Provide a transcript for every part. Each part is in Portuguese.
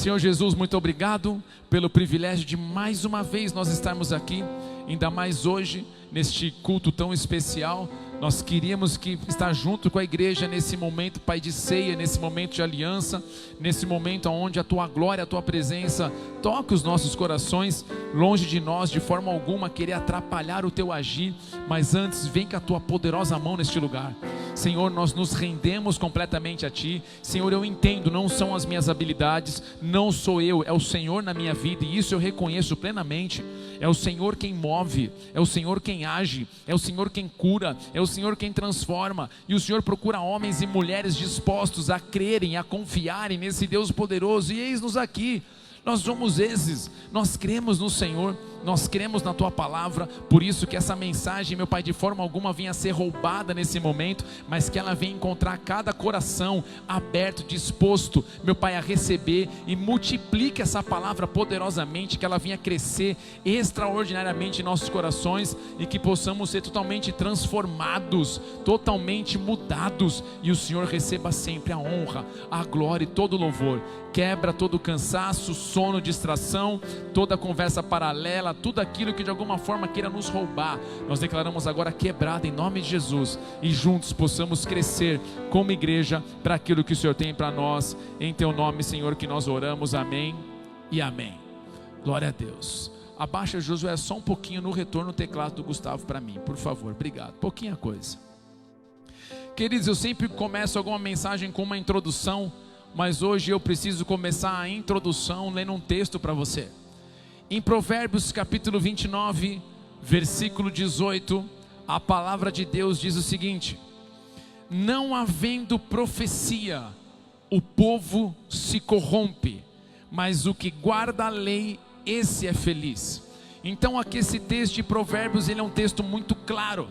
Senhor Jesus, muito obrigado pelo privilégio de mais uma vez nós estarmos aqui, ainda mais hoje, neste culto tão especial. Nós queríamos estar junto com a igreja nesse momento, Pai, de ceia, nesse momento de aliança, nesse momento onde a Tua glória, a Tua presença toca os nossos corações, longe de nós, de forma alguma, querer atrapalhar o Teu agir, mas antes, vem com a Tua poderosa mão neste lugar. Senhor, nós nos rendemos completamente a Ti. Senhor, eu entendo, não são as minhas habilidades, não sou eu, é o Senhor na minha vida, e isso eu reconheço plenamente. É o Senhor quem move, é o Senhor quem age, é o Senhor quem cura, é o Senhor quem transforma, e o Senhor procura homens e mulheres dispostos a crerem, a confiarem nesse Deus poderoso, e eis-nos aqui. Nós somos esses, nós cremos no Senhor, nós cremos na Tua palavra, por isso que essa mensagem, meu Pai, de forma alguma venha a ser roubada nesse momento, mas que ela venha encontrar cada coração aberto, disposto, meu Pai, a receber, e multiplique essa palavra poderosamente, que ela venha crescer extraordinariamente em nossos corações, e que possamos ser totalmente transformados, totalmente mudados, e o Senhor receba sempre a honra, a glória e todo o louvor. Quebra todo o cansaço, sono, distração, toda conversa paralela, tudo aquilo que de alguma forma queira nos roubar. Nós declaramos agora quebrado em nome de Jesus, e juntos possamos crescer como igreja para aquilo que o Senhor tem para nós. Em Teu nome, Senhor, que nós oramos, amém e amém. Glória a Deus. Abaixa, Josué, só um pouquinho no retorno o teclado do Gustavo para mim, por favor, obrigado, pouquinha coisa. Queridos, eu sempre começo alguma mensagem com uma introdução, mas hoje eu preciso começar a introdução lendo um texto para você. Em Provérbios capítulo 29, versículo 18, a palavra de Deus diz o seguinte: não havendo profecia, o povo se corrompe, mas o que guarda a lei, esse é feliz. Então aqui esse texto de Provérbios, ele é um texto muito claro.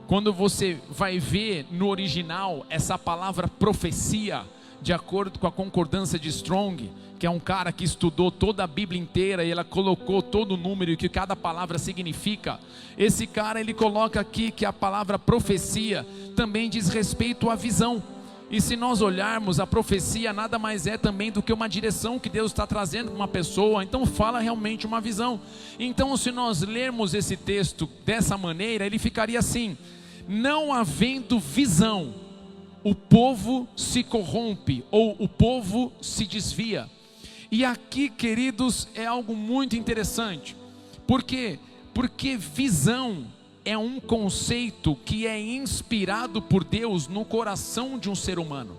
Quando você vai ver no original essa palavra profecia, de acordo com a concordância de Strong, que é um cara que estudou toda a Bíblia inteira, e ela colocou todo o número e o que cada palavra significa. Esse cara, ele coloca aqui que a palavra profecia também diz respeito à visão. E se nós olharmos, a profecia nada mais é também do que uma direção que Deus está trazendo para uma pessoa. Então fala realmente uma visão. Então, se nós lermos esse texto dessa maneira, ele ficaria assim: não havendo visão, o povo se corrompe, ou o povo se desvia. E aqui, queridos, é algo muito interessante. Por quê? Porque visão é um conceito que é inspirado por Deus no coração de um ser humano.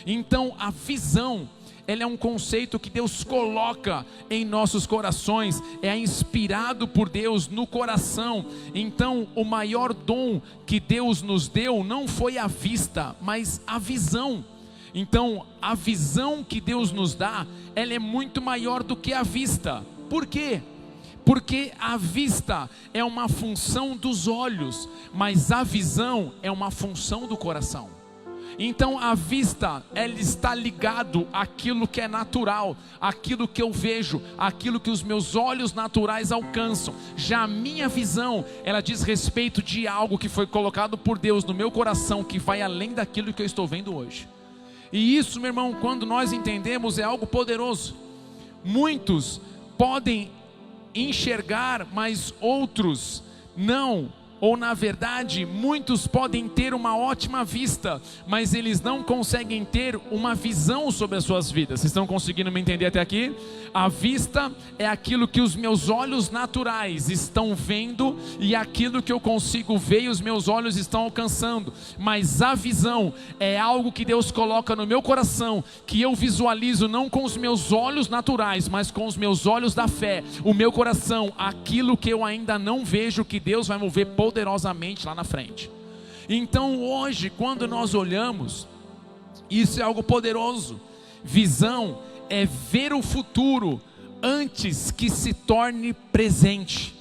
Então a visão, ela é um conceito que Deus coloca em nossos corações, é inspirado por Deus no coração. Então o maior dom que Deus nos deu não foi a vista, mas a visão. Então a visão que Deus nos dá, ela é muito maior do que a vista. Por quê? Porque a vista é uma função dos olhos, mas a visão é uma função do coração. Então a vista, ela está ligado àquilo que é natural, àquilo que eu vejo, àquilo que os meus olhos naturais alcançam. Já a minha visão, ela diz respeito de algo que foi colocado por Deus no meu coração, que vai além daquilo que eu estou vendo hoje. E isso, meu irmão, quando nós entendemos, é algo poderoso. Muitos podem enxergar, mas outros não. Ou na verdade, muitos podem ter uma ótima vista, mas eles não conseguem ter uma visão sobre as suas vidas. Vocês estão conseguindo me entender até aqui? A vista é aquilo que os meus olhos naturais estão vendo, e aquilo que eu consigo ver e os meus olhos estão alcançando. Mas a visão é algo que Deus coloca no meu coração, que eu visualizo não com os meus olhos naturais, mas com os meus olhos da fé. O meu coração, aquilo que eu ainda não vejo, que Deus vai mover poderosamente lá na frente. Então hoje, quando nós olhamos, isso é algo poderoso. Visão é ver o futuro antes que se torne presente.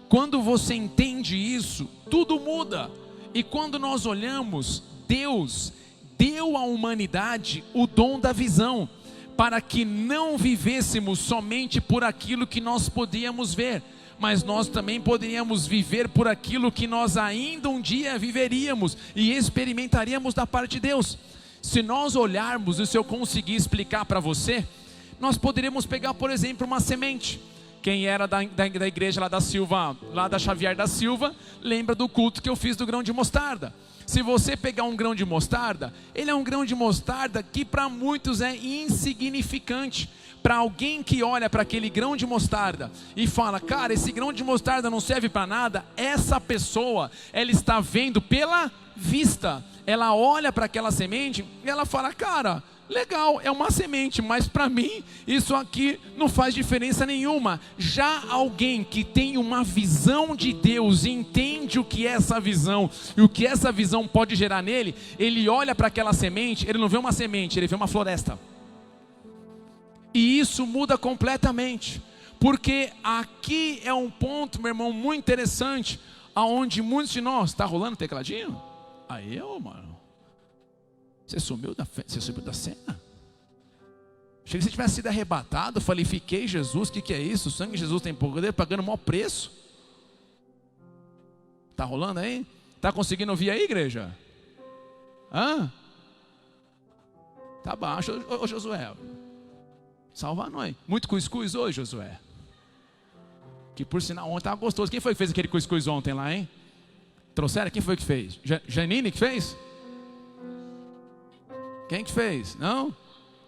Quando você entende isso, tudo muda. E quando nós olhamos, Deus deu à humanidade o dom da visão, para que não vivêssemos somente por aquilo que nós podíamos ver, mas nós também poderíamos viver por aquilo que nós ainda um dia viveríamos e experimentaríamos da parte de Deus. Se nós olharmos, e se eu conseguir explicar para você, nós poderíamos pegar, por exemplo, uma semente. Quem era da igreja lá da Silva, lá da Xavier da Silva, lembra do culto que eu fiz do grão de mostarda. Se você pegar um grão de mostarda, ele é um grão de mostarda que para muitos é insignificante. Para alguém que olha para aquele grão de mostarda e fala, cara, esse grão de mostarda não serve para nada, essa pessoa, ela está vendo pela vista. Ela olha para aquela semente e ela fala, cara, legal, é uma semente, mas para mim isso aqui não faz diferença nenhuma. Já alguém que tem uma visão de Deus e entende o que é essa visão e o que essa visão pode gerar nele, ele olha para aquela semente, ele não vê uma semente, ele vê uma floresta. E isso muda completamente, porque aqui é um ponto, meu irmão, muito interessante, aonde muitos de nós, está rolando o tecladinho? Aí, mano, você sumiu da cena? Achei que você tivesse sido arrebatado. Falei, fiquei Jesus, o que é isso? O sangue de Jesus tem poder, pagando o maior preço. Está rolando aí? Está conseguindo ouvir aí, igreja? Hã? Tá baixo, ô Josué. Salva nós. Muito cuscuz hoje, Josué. Que por sinal ontem estava gostoso. Quem foi que fez aquele cuscuz ontem lá, hein? Trouxeram? Quem foi que fez? Janine que fez? Quem que fez? Não?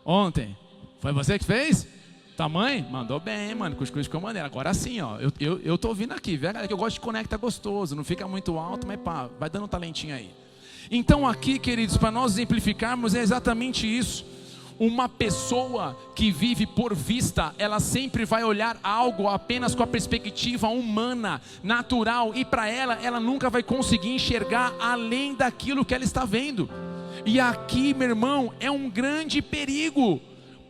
Ontem. Foi você que fez? Tua mãe? Mandou bem, mano. Cuscuz ficou maneiro. Agora sim, ó. Eu tô ouvindo aqui, viu, galera? Que eu gosto de conectar gostoso. Não fica muito alto, mas pá, vai dando um talentinho aí. Então aqui, queridos, para nós exemplificarmos é exatamente isso. Uma pessoa que vive por vista, ela sempre vai olhar algo apenas com a perspectiva humana, natural, e para ela nunca vai conseguir enxergar além daquilo que ela está vendo. E aqui, meu irmão, é um grande perigo.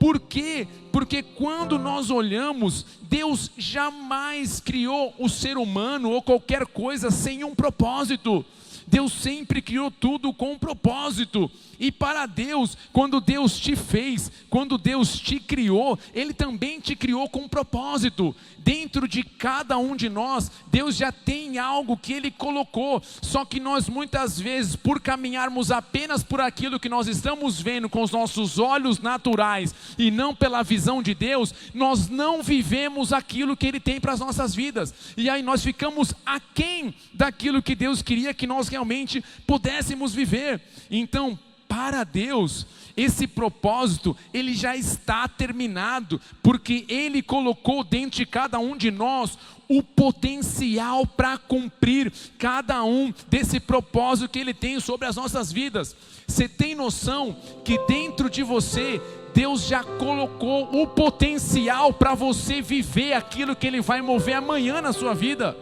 Por quê? Porque quando nós olhamos, Deus jamais criou o ser humano ou qualquer coisa sem um propósito. Deus sempre criou tudo com um propósito. E para Deus, quando Deus te fez, quando Deus te criou, Ele também te criou com um propósito. Dentro de cada um de nós, Deus já tem algo que Ele colocou. Só que nós muitas vezes, por caminharmos apenas por aquilo que nós estamos vendo com os nossos olhos naturais e não pela visão de Deus, nós não vivemos aquilo que Ele tem para as nossas vidas. E aí nós ficamos aquém daquilo que Deus queria que nós realmente pudéssemos viver. Então, para Deus, esse propósito, ele já está terminado, porque Ele colocou dentro de cada um de nós o potencial para cumprir cada um desse propósito que Ele tem sobre as nossas vidas. Você tem noção que dentro de você, Deus já colocou o potencial para você viver aquilo que Ele vai mover amanhã na sua vida?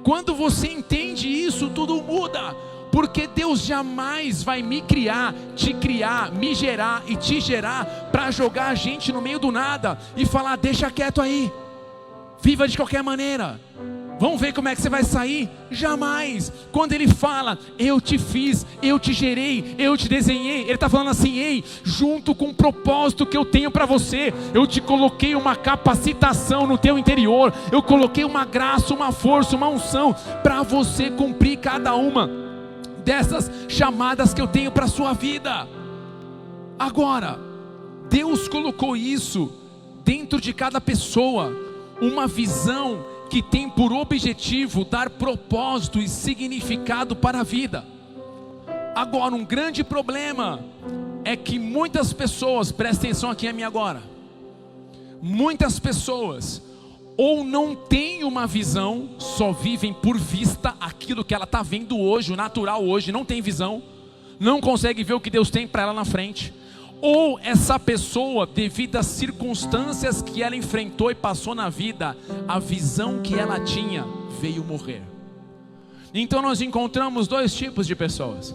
Quando você entende isso, tudo muda. Porque Deus jamais vai me criar, te criar, me gerar e te gerar para jogar a gente no meio do nada e falar, deixa quieto aí, viva de qualquer maneira, vamos ver como é que você vai sair. Jamais. Quando Ele fala, eu te fiz, eu te gerei, eu te desenhei, Ele está falando assim, ei, junto com o propósito que eu tenho para você, eu te coloquei uma capacitação no teu interior, eu coloquei uma graça, uma força, uma unção para você cumprir cada uma dessas chamadas que eu tenho para a sua vida. Agora, Deus colocou isso dentro de cada pessoa, uma visão que tem por objetivo dar propósito e significado para a vida. Agora, um grande problema é que muitas pessoas, presta atenção aqui a mim agora, muitas pessoas ou não tem uma visão, só vivem por vista aquilo que ela está vendo hoje, o natural hoje, não tem visão, não consegue ver o que Deus tem para ela na frente. Ou essa pessoa, devido às circunstâncias que ela enfrentou e passou na vida, a visão que ela tinha veio morrer. Então nós encontramos dois tipos de pessoas.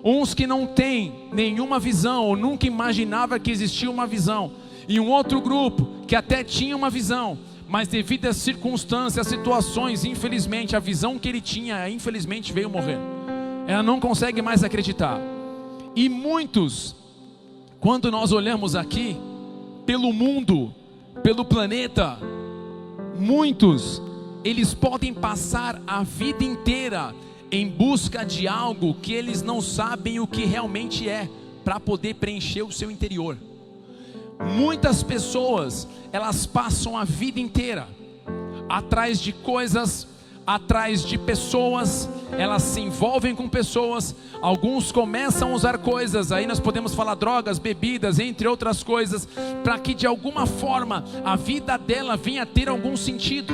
Uns que não têm nenhuma visão, ou nunca imaginava que existia uma visão, e um outro grupo que até tinha uma visão, mas devido às circunstâncias, às situações, infelizmente, a visão que ele tinha, infelizmente, veio morrer. Ela não consegue mais acreditar. E muitos, quando nós olhamos aqui, pelo mundo, pelo planeta, muitos, eles podem passar a vida inteira em busca de algo que eles não sabem o que realmente é, para poder preencher o seu interior. Muitas pessoas, elas passam a vida inteira atrás de coisas, atrás de pessoas, elas se envolvem com pessoas, alguns começam a usar coisas, aí nós podemos falar drogas, bebidas, entre outras coisas, para que de alguma forma a vida dela venha a ter algum sentido.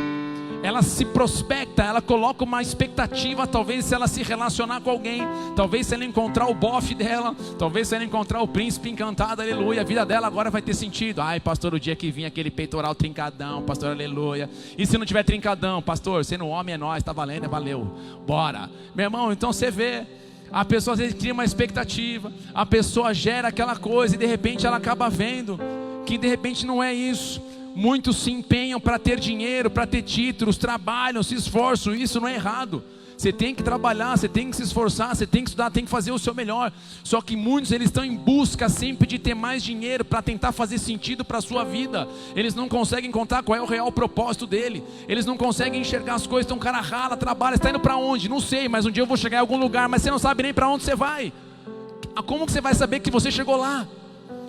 Ela se prospecta, ela coloca uma expectativa, talvez se ela se relacionar com alguém, talvez se ela encontrar o bofe dela, talvez se ela encontrar o príncipe encantado, aleluia, a vida dela agora vai ter sentido. Ai pastor, o dia que vinha aquele peitoral trincadão, pastor, aleluia. E se não tiver trincadão, pastor, sendo homem é nós, tá valendo, valeu, bora. Meu irmão, então você vê, a pessoa às vezes cria uma expectativa, a pessoa gera aquela coisa e de repente ela acaba vendo que de repente não é isso. Muitos se empenham para ter dinheiro, para ter títulos, trabalham, se esforçam, isso não é errado. Você tem que trabalhar, você tem que se esforçar, você tem que estudar, tem que fazer o seu melhor. Só que muitos, eles estão em busca sempre de ter mais dinheiro para tentar fazer sentido para a sua vida. Eles não conseguem contar qual é o real propósito dele. Eles não conseguem enxergar as coisas. Então o cara rala, trabalha, está indo para onde? Não sei, mas um dia eu vou chegar em algum lugar, mas você não sabe nem para onde você vai. Como que você vai saber que você chegou lá?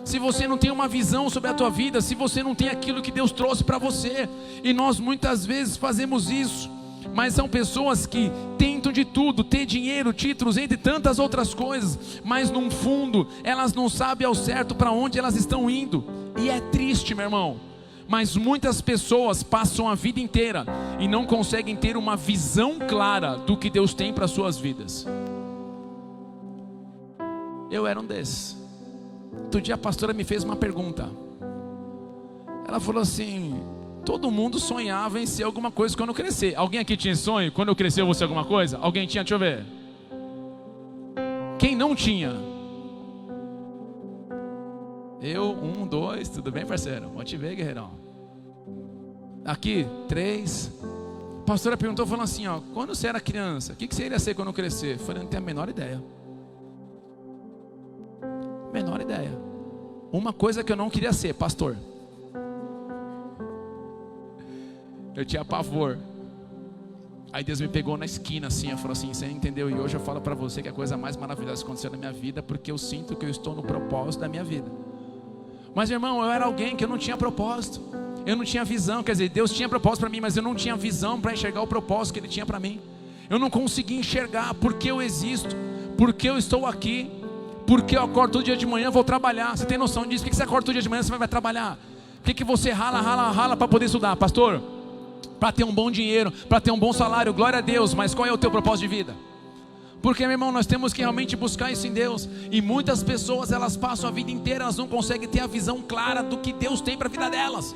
Se você não tem uma visão sobre a tua vida, se você não tem aquilo que Deus trouxe para você. E nós muitas vezes fazemos isso, mas são pessoas que tentam de tudo, ter dinheiro, títulos, entre tantas outras coisas, mas no fundo elas não sabem ao certo para onde elas estão indo. E é triste, meu irmão, mas muitas pessoas passam a vida inteira e não conseguem ter uma visão clara do que Deus tem para suas vidas. Eu era um desses. Outro dia a pastora me fez uma pergunta. Ela falou assim: todo mundo sonhava em ser alguma coisa quando crescer. Alguém aqui tinha sonho? Quando eu crescer eu vou ser alguma coisa? Alguém tinha? Deixa eu ver. Quem não tinha? Eu, 1, 2, tudo bem, parceiro? Motivei, guerreirão. Aqui, 3. A pastora perguntou, falando assim, ó: quando você era criança, o que você iria ser quando crescer? Eu falei: não tenho a menor ideia. Menor ideia. Uma coisa que eu não queria ser, pastor. Eu tinha pavor. Aí Deus me pegou na esquina assim, eu falou assim: você entendeu? E hoje eu falo para você que a coisa mais maravilhosa que aconteceu na minha vida, porque eu sinto que eu estou no propósito da minha vida. Mas irmão, eu era alguém que eu não tinha propósito, eu não tinha visão. Quer dizer, Deus tinha propósito para mim, mas eu não tinha visão para enxergar o propósito que Ele tinha para mim. Eu não conseguia enxergar porque eu existo, porque eu estou aqui, porque eu acordo todo dia de manhã, vou trabalhar. Você tem noção disso? Por que você acorda todo dia de manhã, você vai trabalhar? Por que você rala para poder estudar, pastor? Para ter um bom dinheiro, para ter um bom salário, glória a Deus. Mas qual é o teu propósito de vida? Porque, meu irmão, nós temos que realmente buscar isso em Deus. E muitas pessoas, elas passam a vida inteira, elas não conseguem ter a visão clara do que Deus tem para a vida delas.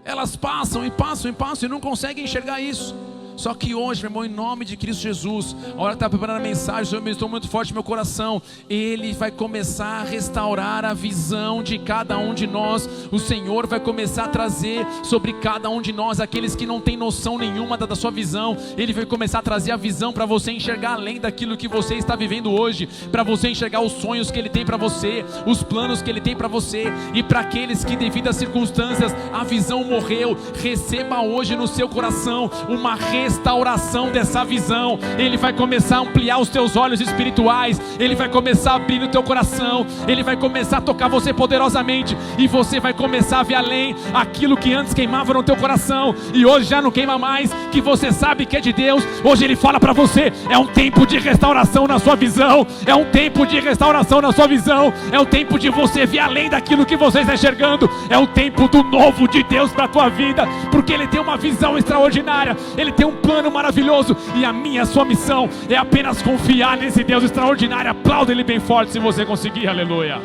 Elas passam e não conseguem enxergar isso. Só que hoje, meu irmão, em nome de Cristo Jesus, a hora que está preparando a mensagem, o Senhor me estou muito forte no meu coração. Ele vai começar a restaurar a visão de cada um de nós. O Senhor vai começar a trazer sobre cada um de nós, aqueles que não têm noção nenhuma da sua visão. Ele vai começar a trazer a visão para você enxergar além daquilo que você está vivendo hoje, para você enxergar os sonhos que Ele tem para você, os planos que Ele tem para você. E para aqueles que devido às circunstâncias a visão morreu, receba hoje no seu coração uma restauração dessa visão. Ele vai começar a ampliar os teus olhos espirituais, Ele vai começar a abrir o teu coração, Ele vai começar a tocar você poderosamente, e você vai começar a ver além aquilo que antes queimava no teu coração, e hoje já não queima mais, que você sabe que é de Deus. Hoje Ele fala para você: é um tempo de restauração na sua visão, é um tempo de restauração na sua visão, é o tempo de você ver além daquilo que você está enxergando, é o tempo do novo de Deus para a tua vida, porque Ele tem uma visão extraordinária, Ele tem um plano maravilhoso, e a minha, a sua missão é apenas confiar nesse Deus extraordinário. Aplauda Ele bem forte se você conseguir, aleluia.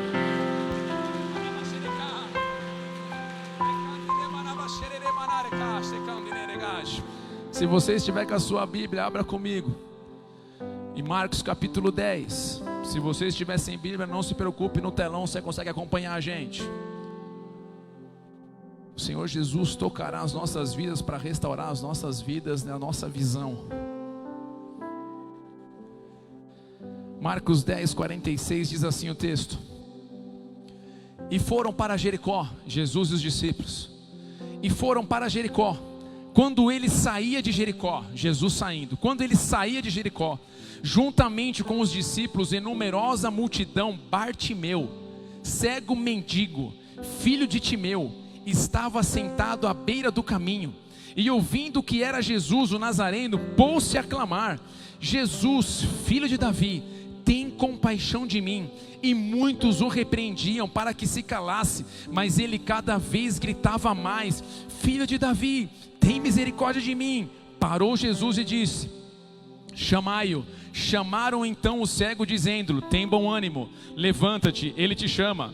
Se você estiver com a sua Bíblia, abra comigo em Marcos capítulo 10. Se você estiver sem Bíblia, não se preocupe, no telão você consegue acompanhar a gente. O Senhor Jesus tocará as nossas vidas para restaurar as nossas vidas na nossa visão. Marcos 10, 46 diz assim o texto: e foram para Jericó, Jesus e os discípulos, e foram para Jericó. Quando ele saía de Jericó, Jesus saindo, quando ele saía de Jericó, juntamente com os discípulos e numerosa multidão, Bartimeu, cego mendigo, filho de Timeu, estava sentado à beira do caminho, e ouvindo que era Jesus o Nazareno, pôs-se a clamar: Jesus, filho de Davi, tem compaixão de mim. E muitos o repreendiam para que se calasse, mas ele cada vez gritava mais: Filho de Davi, tem misericórdia de mim. Parou Jesus e disse: chamai-o. Chamaram então o cego, dizendo: tem bom ânimo, levanta-te, ele te chama.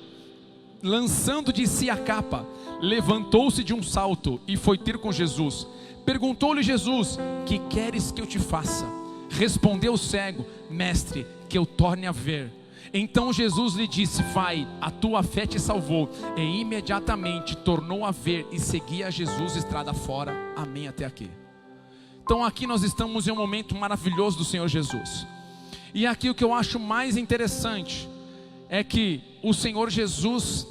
Lançando de si a capa, levantou-se de um salto e foi ter com Jesus. Perguntou-lhe Jesus: que queres que eu te faça? Respondeu o cego: mestre, que eu torne a ver. Então Jesus lhe disse: vai, a tua fé te salvou. E imediatamente tornou a ver e seguia Jesus estrada fora. Amém, até aqui. Então aqui nós estamos em um momento maravilhoso do Senhor Jesus. E aqui o que eu acho mais interessante é que o Senhor Jesus,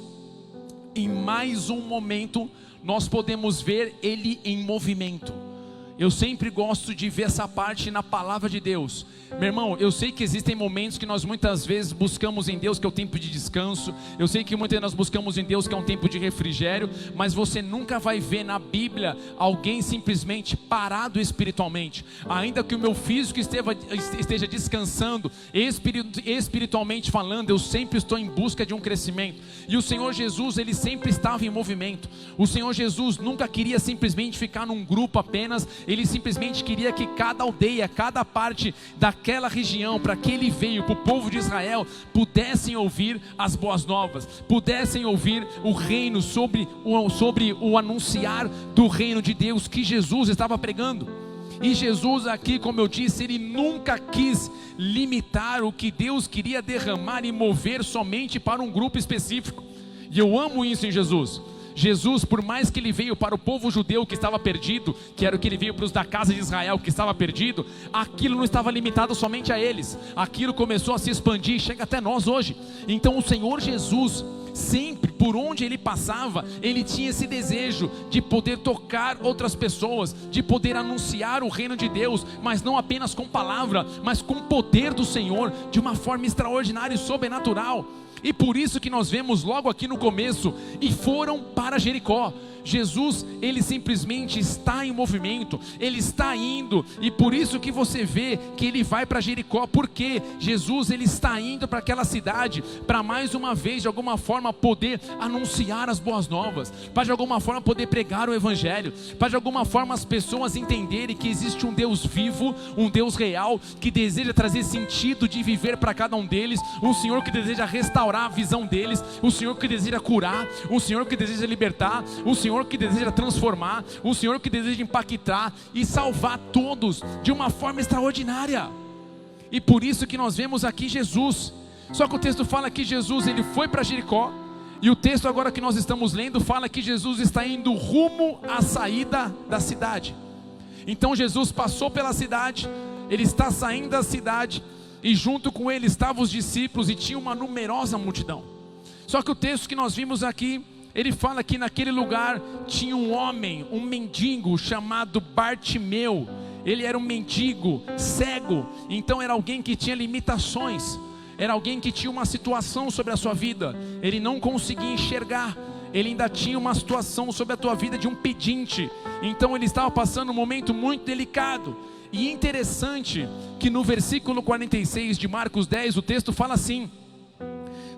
em mais um momento, nós podemos ver Ele em movimento. Eu sempre gosto de ver essa parte na palavra de Deus. Meu irmão, eu sei que existem momentos que nós muitas vezes buscamos em Deus que é o tempo de descanso. Eu sei que muitas vezes nós buscamos em Deus que é um tempo de refrigério. Mas você nunca vai ver na Bíblia alguém simplesmente parado espiritualmente. Ainda que o meu físico esteja descansando, espiritualmente falando, eu sempre estou em busca de um crescimento. E o Senhor Jesus, Ele sempre estava em movimento. O Senhor Jesus nunca queria simplesmente ficar num grupo apenas. Ele simplesmente queria que cada aldeia, cada parte daquela região para que Ele veio, para o povo de Israel, pudessem ouvir as boas novas, pudessem ouvir o reino, sobre o anunciar do reino de Deus que Jesus estava pregando. E Jesus aqui, como eu disse, Ele nunca quis limitar o que Deus queria derramar e mover somente para um grupo específico. E eu amo isso em Jesus. Jesus, por mais que Ele veio para o povo judeu que estava perdido, que era o que Ele veio para os da casa de Israel que estava perdido, aquilo não estava limitado somente a eles, aquilo começou a se expandir e chega até nós hoje. Então o Senhor Jesus, sempre, por onde Ele passava, Ele tinha esse desejo de poder tocar outras pessoas, de poder anunciar o reino de Deus, mas não apenas com palavra, mas com o poder do Senhor, de uma forma extraordinária e sobrenatural. E por isso que nós vemos logo aqui no começo: e foram para Jericó. Jesus, Ele simplesmente está em movimento, Ele está indo, e por isso que você vê que Ele vai para Jericó, porque Jesus, Ele está indo para aquela cidade, para mais uma vez, de alguma forma, poder anunciar as boas novas, para de alguma forma poder pregar o Evangelho, para de alguma forma as pessoas entenderem que existe um Deus vivo, um Deus real, que deseja trazer sentido de viver para cada um deles, um Senhor que deseja restaurar a visão deles, um Senhor que deseja curar, um Senhor que deseja libertar, um Senhor que deseja transformar, um Senhor que deseja impactar e salvar todos de uma forma extraordinária. E por isso que nós vemos aqui Jesus. Só que o texto fala que Jesus, Ele foi para Jericó, e o texto agora que nós estamos lendo fala que Jesus está indo rumo à saída da cidade. Então Jesus passou pela cidade, Ele está saindo da cidade, e junto com Ele estavam os discípulos, e tinha uma numerosa multidão. Só que o texto que nós vimos aqui, ele fala que naquele lugar tinha um homem, um mendigo chamado Bartimeu. Ele era um mendigo, cego, então era alguém que tinha limitações, era alguém que tinha uma situação sobre a sua vida, ele não conseguia enxergar, ele ainda tinha uma situação sobre a tua vida de um pedinte, então ele estava passando um momento muito delicado. E interessante que no versículo 46 de Marcos 10, o texto fala assim: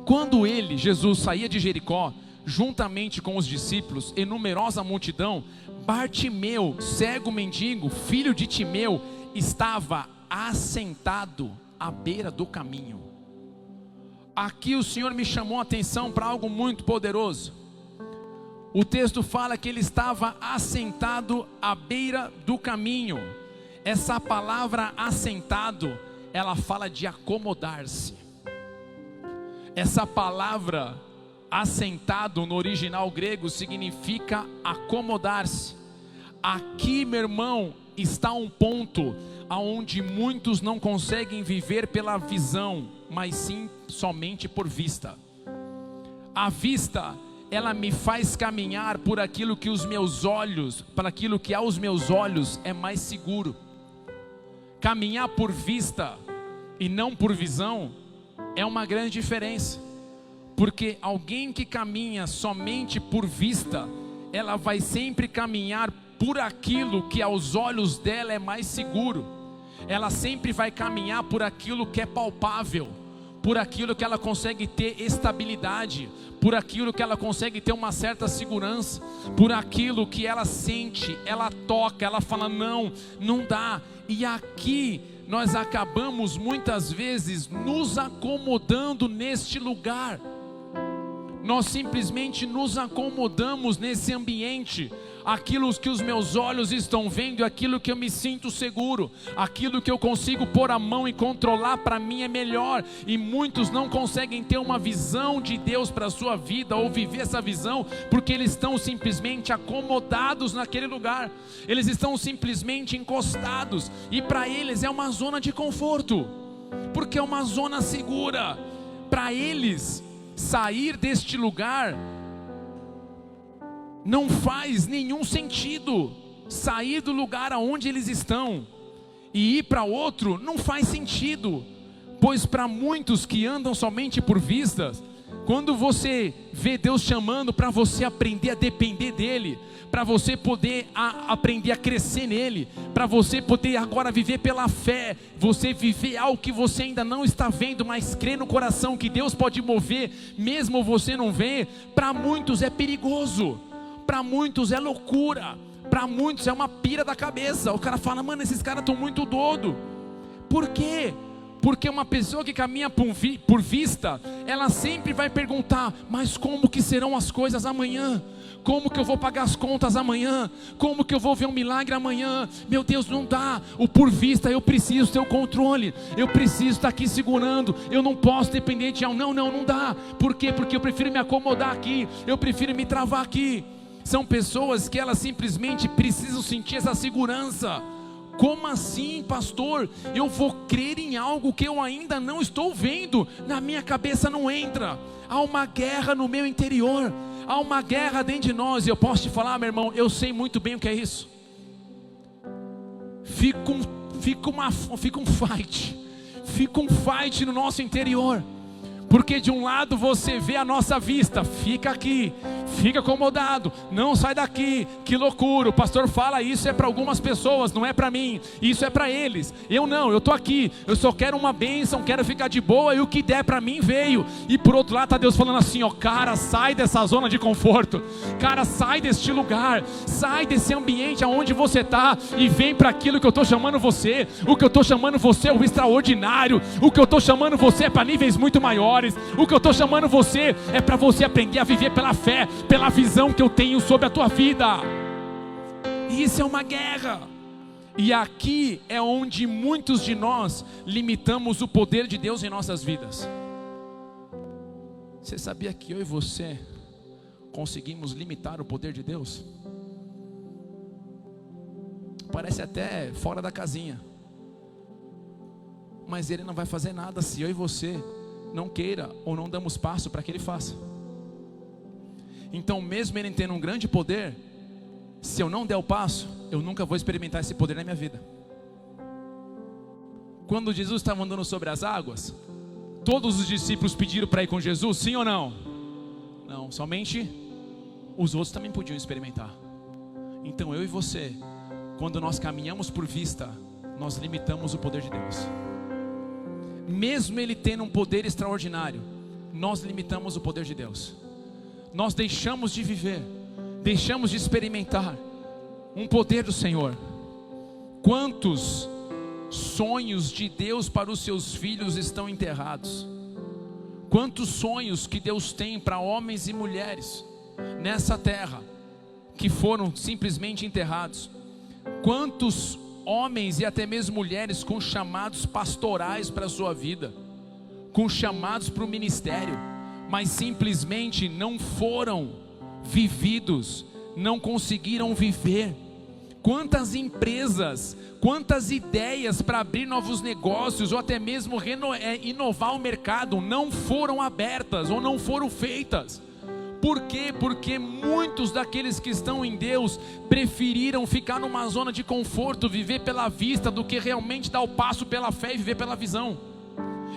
quando ele, Jesus, saía de Jericó, juntamente com os discípulos e numerosa multidão, Bartimeu, cego mendigo, filho de Timeu, estava assentado à beira do caminho. Aqui o Senhor me chamou a atenção para algo muito poderoso. O texto fala que ele estava assentado à beira do caminho. Essa palavra assentado, ela fala de acomodar-se. Essa palavra assentado no original grego significa acomodar-se. Aqui, meu irmão, está um ponto aonde muitos não conseguem viver pela visão, mas sim somente por vista. A vista, ela me faz caminhar por aquilo que os meus olhos, para aquilo que aos meus olhos é mais seguro. Caminhar por vista e não por visão é uma grande diferença. Porque alguém que caminha somente por vista, ela vai sempre caminhar por aquilo que aos olhos dela é mais seguro. Ela sempre vai caminhar por aquilo que é palpável, por aquilo que ela consegue ter estabilidade, por aquilo que ela consegue ter uma certa segurança, por aquilo que ela sente, ela toca, ela fala não, não dá. E aqui nós acabamos muitas vezes nos acomodando neste lugar. Nós simplesmente nos acomodamos nesse ambiente. Aquilo que os meus olhos estão vendo, aquilo que eu me sinto seguro, aquilo que eu consigo pôr a mão e controlar, para mim é melhor. E muitos não conseguem ter uma visão de Deus para a sua vida, ou viver essa visão, porque eles estão simplesmente acomodados naquele lugar. Eles estão simplesmente encostados, e para eles é uma zona de conforto, porque é uma zona segura. Para eles, sair deste lugar não faz nenhum sentido. Sair do lugar aonde eles estão e ir para outro não faz sentido, pois para muitos que andam somente por vistas, quando você vê Deus chamando para você aprender a depender dele, para você poder aprender a crescer nele, para você poder agora viver pela fé, você viver algo que você ainda não está vendo, mas crê no coração que Deus pode mover, mesmo você não vê, para muitos é perigoso. Para muitos é loucura, para muitos é uma pira da cabeça. O cara fala, mano, esses caras estão muito doidos. Por quê? Porque uma pessoa que caminha por vista, ela sempre vai perguntar, mas como que serão as coisas amanhã? Como que eu vou pagar as contas amanhã? Como que eu vou ver um milagre amanhã? Meu Deus, não dá. O por vista, eu preciso ter o controle, eu preciso estar aqui segurando, eu não posso depender de algo. Não dá. Por quê? Porque eu prefiro me acomodar aqui, eu prefiro me travar aqui. São pessoas que elas simplesmente precisam sentir essa segurança. Como assim, pastor? Eu vou crer em algo que eu ainda não estou vendo, na minha cabeça não entra. Há uma guerra no meu interior, há uma guerra dentro de nós. E eu posso te falar, meu irmão, eu sei muito bem o que é isso. Fica um fight no nosso interior. Porque de um lado você vê a nossa vista, fica aqui, fica acomodado, não sai daqui, que loucura. O pastor fala, isso é para algumas pessoas, não é para mim, isso é para eles. Eu não, eu estou aqui, eu só quero uma bênção, quero ficar de boa, e o que der para mim veio. E por outro lado está Deus falando assim, ó, cara, sai dessa zona de conforto, cara, sai deste lugar, sai desse ambiente aonde você está, e vem para aquilo que eu estou chamando você. O que eu estou chamando você é o extraordinário, o que eu estou chamando você é para níveis muito maiores. O que eu estou chamando você é para você aprender a viver pela fé, pela visão que eu tenho sobre a tua vida. E isso é uma guerra. E aqui é onde muitos de nós limitamos o poder de Deus em nossas vidas. Você sabia que eu e você conseguimos limitar o poder de Deus? Parece até fora da casinha, mas Ele não vai fazer nada se eu e você não queira ou não damos passo para que Ele faça. Então, mesmo Ele tendo um grande poder, se eu não der o passo, eu nunca vou experimentar esse poder na minha vida. Quando Jesus estava andando sobre as águas, todos os discípulos pediram para ir com Jesus, sim ou não? Não, somente os outros também podiam experimentar. Então eu e você, quando nós caminhamos por vista, nós limitamos o poder de Deus. Mesmo Ele tendo um poder extraordinário, nós limitamos o poder de Deus. Nós deixamos de viver, deixamos de experimentar um poder do Senhor. Quantos sonhos de Deus para os seus filhos estão enterrados? Quantos sonhos que Deus tem para homens e mulheres nessa terra que foram simplesmente enterrados? Quantos homens e até mesmo mulheres com chamados pastorais para a sua vida, com chamados para o ministério, mas simplesmente não foram vividos, não conseguiram viver. Quantas empresas, quantas ideias para abrir novos negócios ou até mesmo inovar o mercado não foram abertas ou não foram feitas. Por quê? Porque muitos daqueles que estão em Deus preferiram ficar numa zona de conforto, viver pela vista, do que realmente dar o passo pela fé e viver pela visão.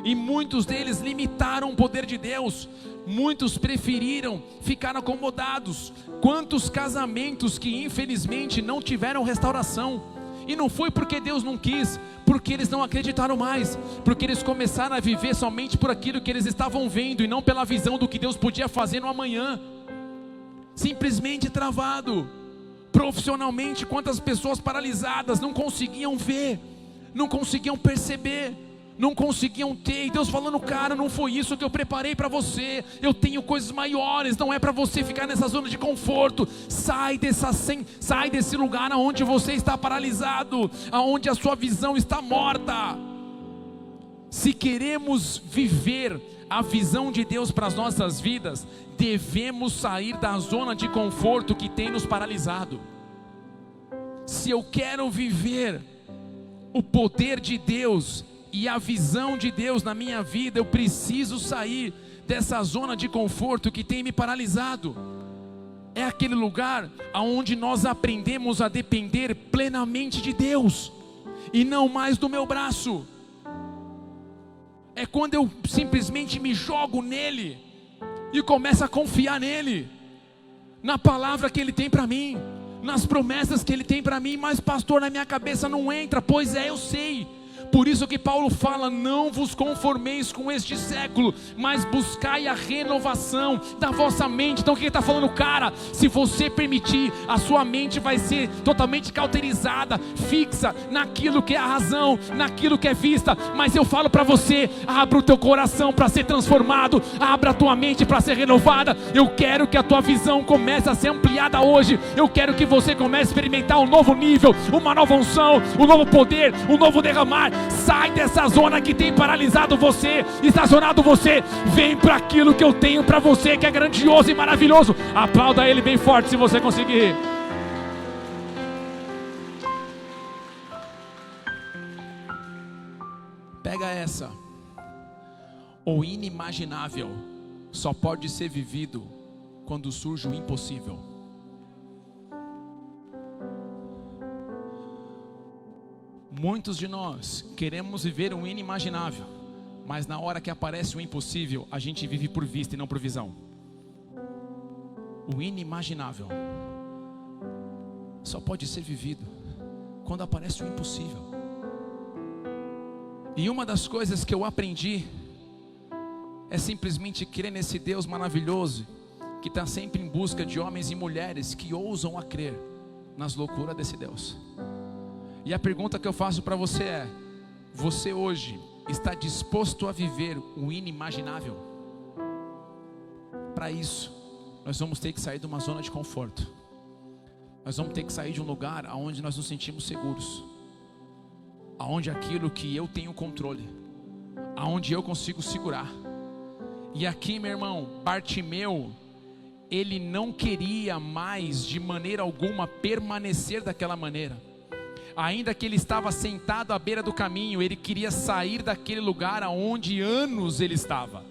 e muitos deles limitaram o poder de Deus. Muitos preferiram ficar acomodados. Quantos casamentos que infelizmente não tiveram restauração, e não foi porque Deus não quis, porque eles não acreditaram mais, porque eles começaram a viver somente por aquilo que eles estavam vendo, e não pela visão do que Deus podia fazer no amanhã. Simplesmente travado. Profissionalmente, quantas pessoas paralisadas não conseguiam ver, não conseguiam perceber, não conseguiam ter, e Deus falando: cara, não foi isso que eu preparei para você, eu tenho coisas maiores, não é para você ficar nessa zona de conforto. Sai desse lugar onde você está paralisado, aonde a sua visão está morta. Se queremos viver a visão de Deus para as nossas vidas, devemos sair da zona de conforto que tem nos paralisado. Se eu quero viver o poder de Deus e a visão de Deus na minha vida, eu preciso sair dessa zona de conforto que tem me paralisado. É aquele lugar onde nós aprendemos a depender plenamente de Deus e não mais do meu braço. É quando eu simplesmente me jogo nele e começo a confiar nele, na palavra que ele tem para mim, nas promessas que ele tem para mim. Mas pastor, na minha cabeça não entra. Pois é, eu sei. Por isso que Paulo fala: não vos conformeis com este século, mas buscai a renovação da vossa mente. Então o que ele está falando? Cara, se você permitir, a sua mente vai ser totalmente cauterizada, fixa naquilo que é a razão, naquilo que é vista. Mas eu falo para você: abra o teu coração para ser transformado, abra a tua mente para ser renovada. Eu quero que a tua visão comece a ser ampliada hoje. Eu quero que você comece a experimentar um novo nível, uma nova unção, um novo poder, um novo derramar. Sai dessa zona que tem paralisado você, estacionado você. Vem para aquilo que eu tenho para você, que é grandioso e maravilhoso. Aplauda ele bem forte se você conseguir. Pega essa. O inimaginável só pode ser vivido quando surge o impossível. Muitos de nós queremos viver um inimaginável, mas na hora que aparece o impossível, a gente vive por vista e não por visão. O inimaginável só pode ser vivido quando aparece o impossível. E uma das coisas que eu aprendi é simplesmente crer nesse Deus maravilhoso, que está sempre em busca de homens e mulheres que ousam a crer nas loucuras desse Deus. E a pergunta que eu faço para você é: você hoje está disposto a viver o inimaginável? Para isso, nós vamos ter que sair de uma zona de conforto. Nós vamos ter que sair de um lugar onde nós nos sentimos seguros, aonde aquilo que eu tenho controle, aonde eu consigo segurar. E aqui, meu irmão, Bartimeu, ele não queria mais de maneira alguma permanecer daquela maneira. Ainda que ele estava sentado à beira do caminho, ele queria sair daquele lugar aonde anos ele estava.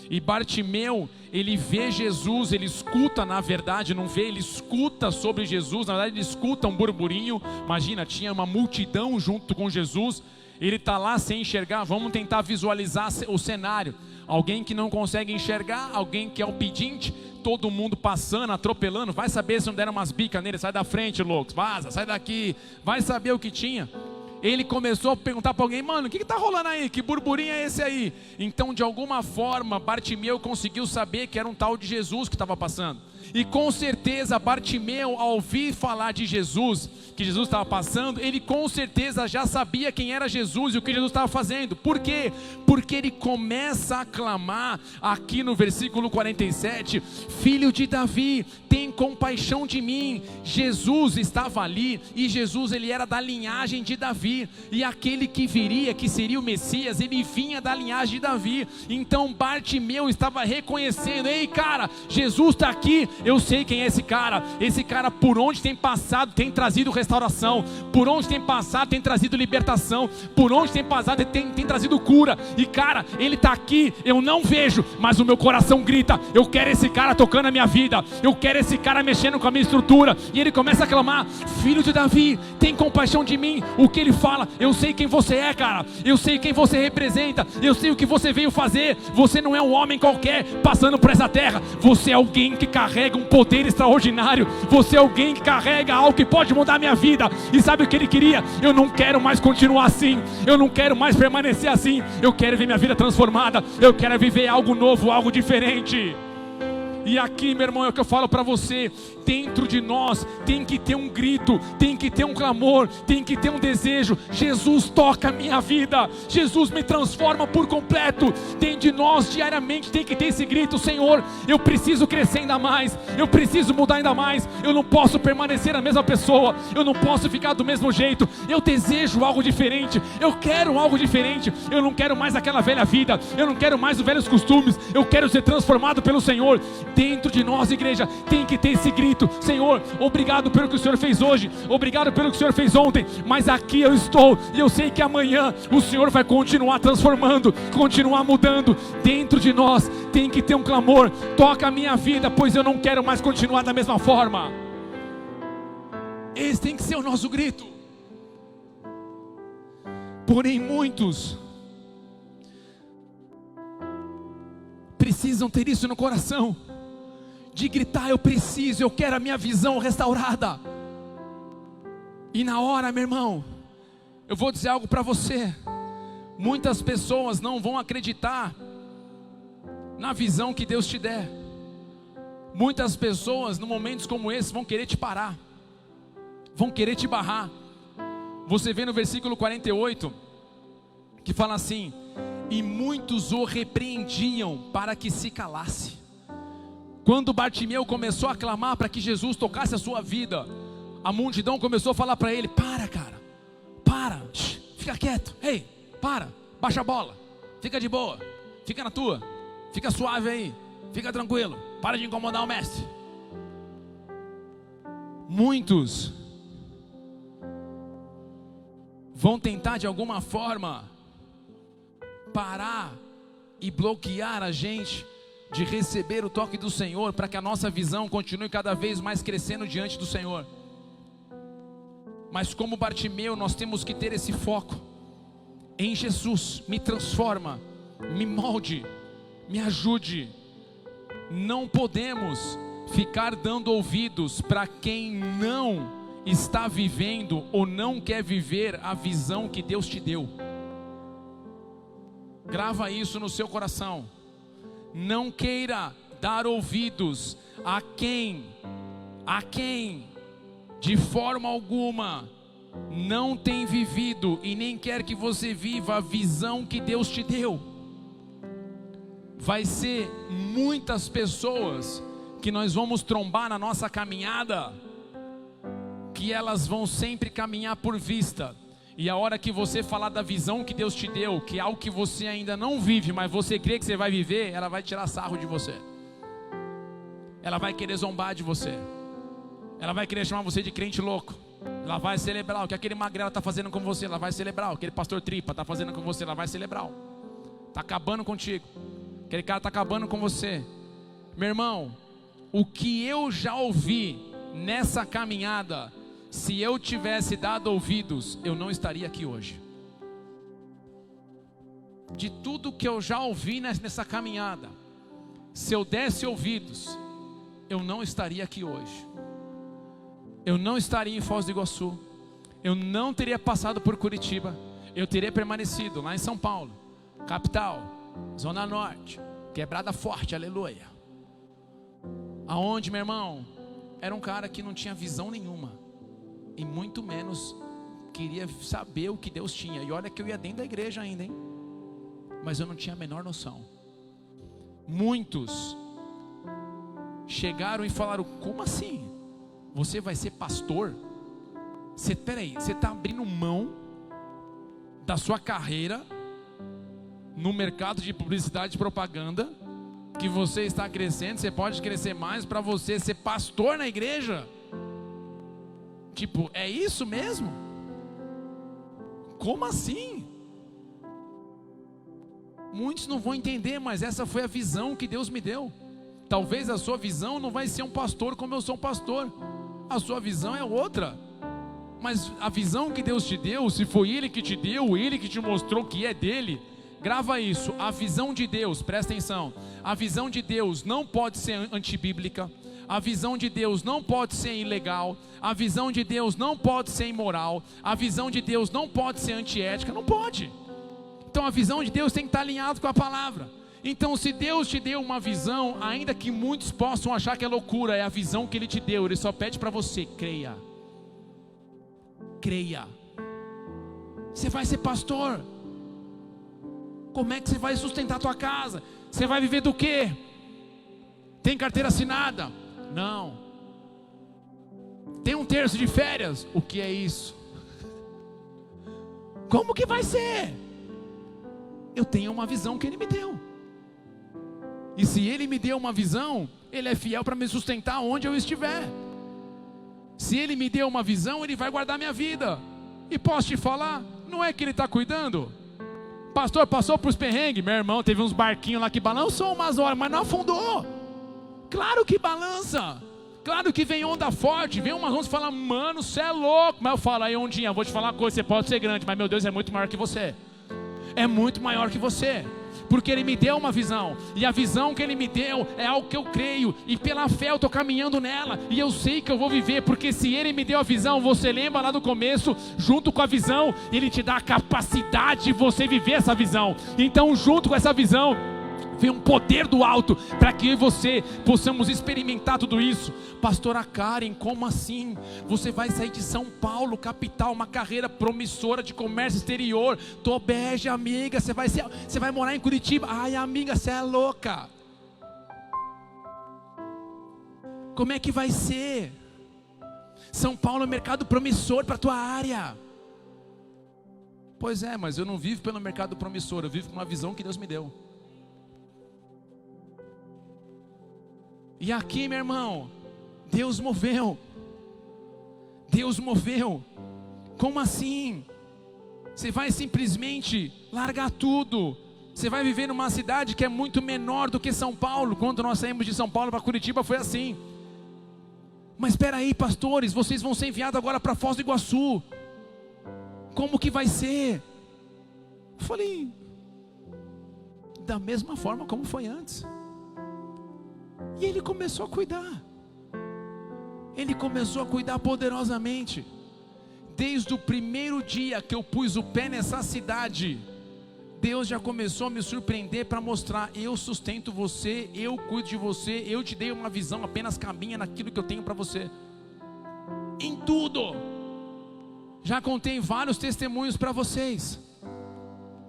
E Bartimeu, ele vê Jesus, ele escuta, na verdade, não vê, ele escuta sobre Jesus. Na verdade ele escuta um burburinho. Imagina, tinha uma multidão junto com Jesus. Ele está lá sem enxergar. Vamos tentar visualizar o cenário. Alguém que não consegue enxergar, alguém que é o pedinte, todo mundo passando, atropelando. Vai saber se não deram umas bicas nele. Sai da frente, loucos, vaza, sai daqui. Vai saber o que tinha. Ele começou a perguntar para alguém: mano, o que está rolando aí? Que burburinho é esse aí? Então, de alguma forma, Bartimeu conseguiu saber que era um tal de Jesus que estava passando. E com certeza Bartimeu, ao ouvir falar de Jesus, que Jesus estava passando, ele com certeza já sabia quem era Jesus e o que Jesus estava fazendo. Por quê? Porque ele começa a clamar aqui no versículo 47: filho de Davi, tem compaixão de mim. Jesus estava ali, e Jesus, ele era da linhagem de Davi, e aquele que viria, que seria o Messias, ele vinha da linhagem de Davi. Então Bartimeu estava reconhecendo: ei cara, Jesus está aqui, eu sei quem é esse cara. Esse cara, por onde tem passado, tem trazido restauração, por onde tem passado, tem trazido libertação, por onde tem passado, tem trazido cura. E cara, ele está aqui, eu não vejo, mas o meu coração grita: eu quero esse cara tocando a minha vida, eu quero esse cara mexendo com a minha estrutura. E ele começa a clamar: filho de Davi, tem compaixão de mim. O que ele fala: eu sei quem você é, cara, eu sei quem você representa, eu sei o que você veio fazer. Você não é um homem qualquer passando por essa terra, você é alguém que carrega um poder extraordinário, você é alguém que carrega algo que pode mudar a minha vida. E sabe o que ele queria? Eu não quero mais continuar assim, eu não quero mais permanecer assim, eu quero ver minha vida transformada, eu quero viver algo novo, algo diferente. E aqui, meu irmão, é o que eu falo para você: dentro de nós tem que ter um grito, tem que ter um clamor, tem que ter um desejo. Jesus toca a minha vida, Jesus me transforma por completo. Dentro de nós diariamente tem que ter esse grito: Senhor, eu preciso crescer ainda mais, eu preciso mudar ainda mais, eu não posso permanecer a mesma pessoa, eu não posso ficar do mesmo jeito, eu desejo algo diferente, eu quero algo diferente, eu não quero mais aquela velha vida, eu não quero mais os velhos costumes, eu quero ser transformado pelo Senhor. Dentro de nós, igreja, tem que ter esse grito: Senhor, obrigado pelo que o Senhor fez hoje, obrigado pelo que o Senhor fez ontem, mas aqui eu estou, e eu sei que amanhã o Senhor vai continuar transformando, continuar mudando. Dentro de nós tem que ter um clamor: toca a minha vida, pois eu não quero mais continuar da mesma forma. Esse tem que ser o nosso grito. Porém, muitos precisam ter isso no coração, de gritar: eu preciso, eu quero a minha visão restaurada. E na hora, meu irmão, eu vou dizer algo para você: muitas pessoas não vão acreditar na visão que Deus te der. Muitas pessoas, em momentos como esse, vão querer te parar, vão querer te barrar. Você vê no versículo 48, que fala assim: e muitos o repreendiam para que se calasse. Quando Bartimeu começou a clamar para que Jesus tocasse a sua vida, a multidão começou a falar para ele: para, cara, para, fica quieto, ei, para, baixa a bola, fica de boa, fica na tua, fica suave aí, fica tranquilo, para de incomodar o mestre. Muitos vão tentar de alguma forma parar e bloquear a gente de receber o toque do Senhor, para que a nossa visão continue cada vez mais crescendo diante do Senhor. Mas como Bartimeu, nós temos que ter esse foco em Jesus. Me transforma, me molde, me ajude. Não podemos ficar dando ouvidos para quem não está vivendo ou não quer viver a visão que Deus te deu. Grava isso no seu coração. Não queira dar ouvidos a quem de forma alguma não tem vivido e nem quer que você viva a visão que Deus te deu. Vai ser muitas pessoas que nós vamos trombar na nossa caminhada, que elas vão sempre caminhar por vista. E a hora que você falar da visão que Deus te deu, que é algo que você ainda não vive, mas você crê que você vai viver, ela vai tirar sarro de você. Ela vai querer zombar de você. Ela vai querer chamar você de crente louco. Ela vai celebrar o que aquele magrelo está fazendo com você. Ela vai celebrar o que aquele pastor tripa está fazendo com você. Ela vai celebrar. Está acabando contigo. Aquele cara está acabando com você. Meu irmão, o que eu já ouvi nessa caminhada, se eu tivesse dado ouvidos, eu não estaria aqui hoje. De tudo que eu já ouvi nessa caminhada, se eu desse ouvidos, eu não estaria aqui hoje. Eu não estaria em Foz do Iguaçu. Eu não teria passado por Curitiba. Eu teria permanecido lá em São Paulo, capital, Zona Norte, quebrada forte, aleluia. Aonde, meu irmão, era um cara que não tinha visão nenhuma, e muito menos queria saber o que Deus tinha. E olha que eu ia dentro da igreja ainda, hein? Mas eu não tinha a menor noção. Muitos chegaram e falaram: como assim? Você vai ser pastor? Peraí, você está abrindo mão da sua carreira no mercado de publicidade e propaganda que você está crescendo, você pode crescer mais para você ser pastor na igreja? Tipo, é isso mesmo? Como assim? Muitos não vão entender, mas essa foi a visão que Deus me deu. Talvez a sua visão não vai ser um pastor como eu sou um pastor. A sua visão é outra. Mas a visão que Deus te deu, se foi Ele que te deu, Ele que te mostrou que é dele, grava isso. A visão de Deus, presta atenção, a visão de Deus não pode ser antibíblica. A visão de Deus não pode ser ilegal. A visão de Deus não pode ser imoral. A visão de Deus não pode ser antiética. Não pode. Então a visão de Deus tem que estar alinhada com a palavra. Então se Deus te deu uma visão, ainda que muitos possam achar que é loucura, é a visão que Ele te deu. Ele só pede para você, creia. Creia. Você vai ser pastor. Como é que você vai sustentar a tua casa? Você vai viver do quê? Tem carteira assinada? Não. Tem 1/3 de férias? O que é isso? Como que vai ser? Eu tenho uma visão que Ele me deu. E se Ele me deu uma visão, Ele é fiel para me sustentar onde eu estiver. Se Ele me deu uma visão, Ele vai guardar minha vida. E posso te falar, não é que Ele está cuidando? Pastor, passou por os perrengues? Meu irmão, teve uns barquinhos lá que balançou umas horas, mas não afundou. Claro que balança. Claro que vem onda forte, vem umas ondas e fala, mano, você é louco. Mas eu falo, aí ondinha, vou te falar uma coisa, você pode ser grande, mas meu Deus é muito maior que você. É muito maior que você. Porque Ele me deu uma visão. E a visão que Ele me deu é algo que eu creio. E pela fé eu estou caminhando nela. E eu sei que eu vou viver. Porque se Ele me deu a visão, você lembra lá do começo, junto com a visão, Ele te dá a capacidade de você viver essa visão. Então junto com essa visão vem um poder do alto, para que eu e você possamos experimentar tudo isso. Pastora Karen, como assim? Você vai sair de São Paulo, capital, uma carreira promissora de comércio exterior, tô bege, amiga, você vai morar em Curitiba. Ai amiga, você é louca. Como é que vai ser? São Paulo é um mercado promissor para a tua área. Pois é, mas eu não vivo pelo mercado promissor, eu vivo com uma visão que Deus me deu. E aqui, meu irmão, Deus moveu. Deus moveu. Como assim? Você vai simplesmente largar tudo. Você vai viver numa cidade que é muito menor do que São Paulo. Quando nós saímos de São Paulo para Curitiba foi assim. Mas espera aí, pastores, vocês vão ser enviados agora para Foz do Iguaçu. Como que vai ser? Eu falei, da mesma forma como foi antes. E Ele começou a cuidar. Ele começou a cuidar poderosamente. Desde o primeiro dia que eu pus o pé nessa cidade, Deus já começou a me surpreender para mostrar, eu sustento você, eu cuido de você, eu te dei uma visão, apenas caminha naquilo que eu tenho para você. Em tudo. Já contei vários testemunhos para vocês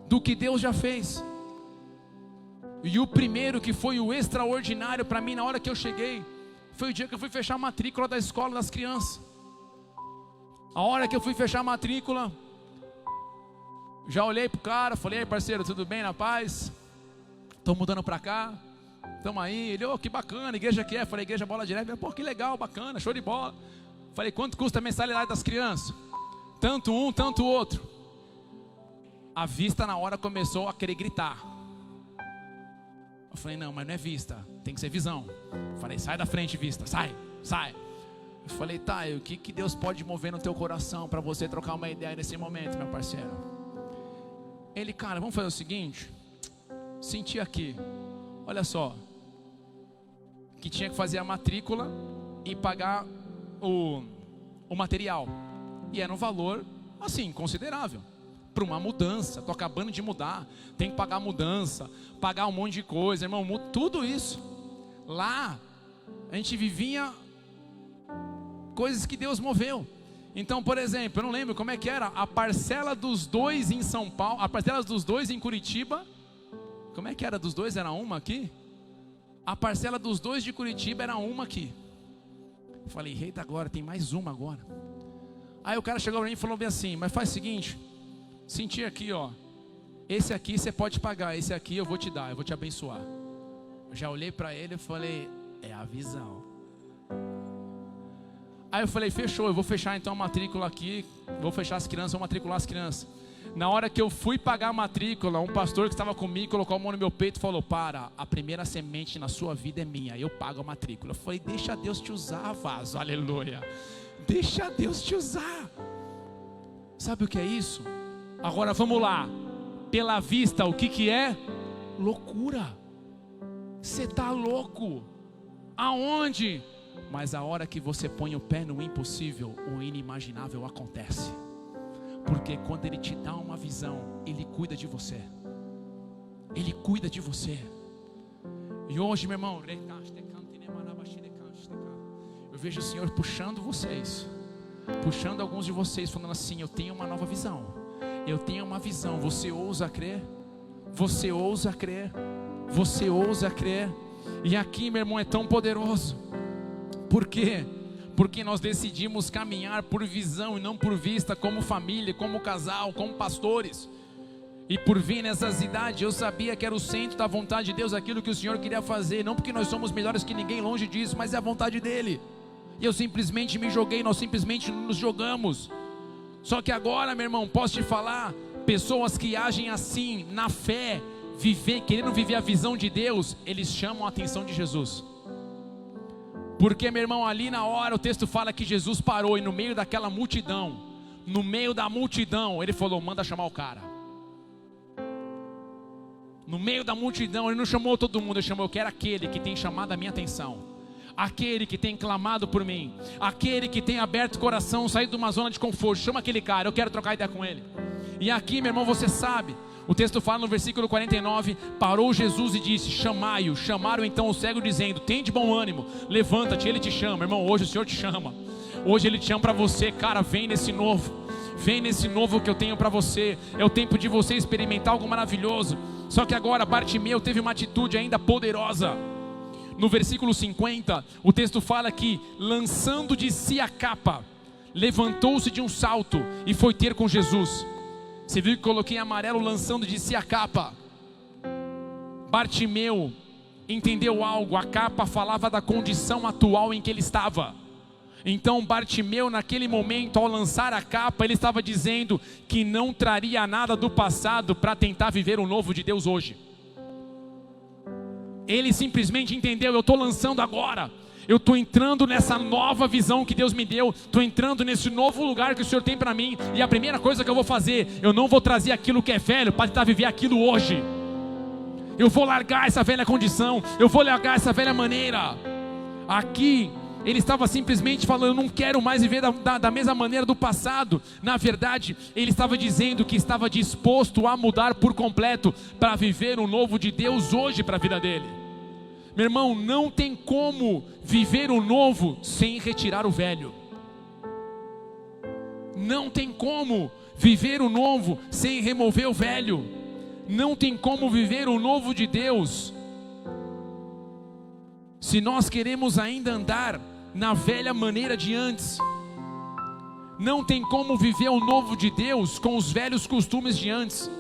do que Deus já fez. E o primeiro, que foi o extraordinário para mim na hora que eu cheguei, foi o dia que eu fui fechar a matrícula da escola das crianças. A hora que eu fui fechar a matrícula, já olhei pro cara, falei, aí parceiro, tudo bem, na paz? Tô mudando para cá, tamo aí. Ele, que bacana, igreja que é? Falei, igreja Bola Direta. Pô, que legal, bacana, show de bola. Falei, quanto custa a mensalidade das crianças? Tanto um, tanto o outro. A vista na hora começou a querer gritar. Eu falei, não, mas não é vista, tem que ser visão. Eu falei, sai da frente, vista, sai. Eu falei, tá, o que Deus pode mover no teu coração para você trocar uma ideia nesse momento, meu parceiro? Ele, cara, vamos fazer o seguinte, senti aqui, olha só, que tinha que fazer a matrícula e pagar o material. E era um valor, assim, considerável. Para uma mudança, estou acabando de mudar, tem que pagar a mudança, pagar um monte de coisa, irmão, tudo isso. Lá, a gente vivia coisas que Deus moveu. Então, por exemplo, eu não lembro como é que era, a parcela dos dois em São Paulo, a parcela dos dois em Curitiba, como é que era dos dois? Era uma aqui? A parcela dos dois de Curitiba era uma aqui. Eu falei, eita, agora, tem mais uma agora. Aí o cara chegou para mim e falou bem assim, mas faz o seguinte, senti aqui, ó, esse aqui você pode pagar, esse aqui eu vou te dar, eu vou te abençoar. Eu já olhei para ele e falei, é a visão. Aí eu falei, fechou, eu vou fechar então a matrícula aqui, vou fechar as crianças, vou matricular as crianças. Na hora que eu fui pagar a matrícula, um pastor que estava comigo colocou a mão no meu peito e falou, para, a primeira semente na sua vida é minha, eu pago a matrícula. Eu falei, deixa Deus te usar, vaso, aleluia. Deixa Deus te usar. Sabe o que é isso? Agora vamos lá. Pela vista, o que é? Loucura. Você está louco. Aonde? Mas a hora que você põe o pé no impossível, o inimaginável acontece. Porque quando Ele te dá uma visão, Ele cuida de você. Ele cuida de você. E hoje, meu irmão, eu vejo o Senhor puxando vocês, puxando alguns de vocês, falando assim, eu tenho uma nova visão. Eu tenho uma visão. Você ousa crer? Você ousa crer? Você ousa crer? E aqui, meu irmão, é tão poderoso. Por quê? Porque nós decidimos caminhar por visão e não por vista, como família, como casal, como pastores. E por vir nessas idades, eu sabia que era o centro da vontade de Deus, aquilo que o Senhor queria fazer. Não porque nós somos melhores que ninguém, longe disso, mas é a vontade dEle. E eu simplesmente me joguei, nós simplesmente nos jogamos. Só que agora, meu irmão, posso te falar, pessoas que agem assim, na fé, querendo viver a visão de Deus, eles chamam a atenção de Jesus. Porque, meu irmão, ali na hora o texto fala que Jesus parou e no meio daquela multidão, no meio da multidão, Ele falou, manda chamar o cara. No meio da multidão, Ele não chamou todo mundo, Ele chamou, eu quero aquele que tem chamado a minha atenção, aquele que tem clamado por mim, aquele que tem aberto o coração, saído de uma zona de conforto. Chama aquele cara, eu quero trocar ideia com ele. E aqui, meu irmão, você sabe, o texto fala no versículo 49, parou Jesus e disse, chamai-o. Chamaram então o cego dizendo, tem de bom ânimo, levanta-te, Ele te chama. Irmão, hoje o Senhor te chama. Hoje Ele te chama para você, cara, vem nesse novo. Vem nesse novo que eu tenho para você. É o tempo de você experimentar algo maravilhoso. Só que agora Bartimeu teve uma atitude ainda poderosa. No versículo 50, o texto fala que, lançando de si a capa, levantou-se de um salto e foi ter com Jesus. Você viu que coloquei em amarelo, lançando de si a capa. Bartimeu entendeu algo, a capa falava da condição atual em que ele estava. Então Bartimeu, naquele momento, ao lançar a capa, ele estava dizendo que não traria nada do passado para tentar viver o novo de Deus hoje. Ele simplesmente entendeu, eu estou lançando agora. Eu estou entrando nessa nova visão que Deus me deu. Estou entrando nesse novo lugar que o Senhor tem para mim. E a primeira coisa que eu vou fazer, eu não vou trazer aquilo que é velho para tentar viver aquilo hoje. Eu vou largar essa velha condição. Eu vou largar essa velha maneira. Aqui, ele estava simplesmente falando, eu não quero mais viver da mesma maneira do passado. Na verdade, ele estava dizendo que estava disposto a mudar por completo para viver o novo de Deus hoje para a vida dele. Meu irmão, não tem como viver o novo sem retirar o velho. Não tem como viver o novo sem remover o velho. Não tem como viver o novo de Deus se nós queremos ainda andar na velha maneira de antes. Não tem como viver o novo de Deus com os velhos costumes de antes.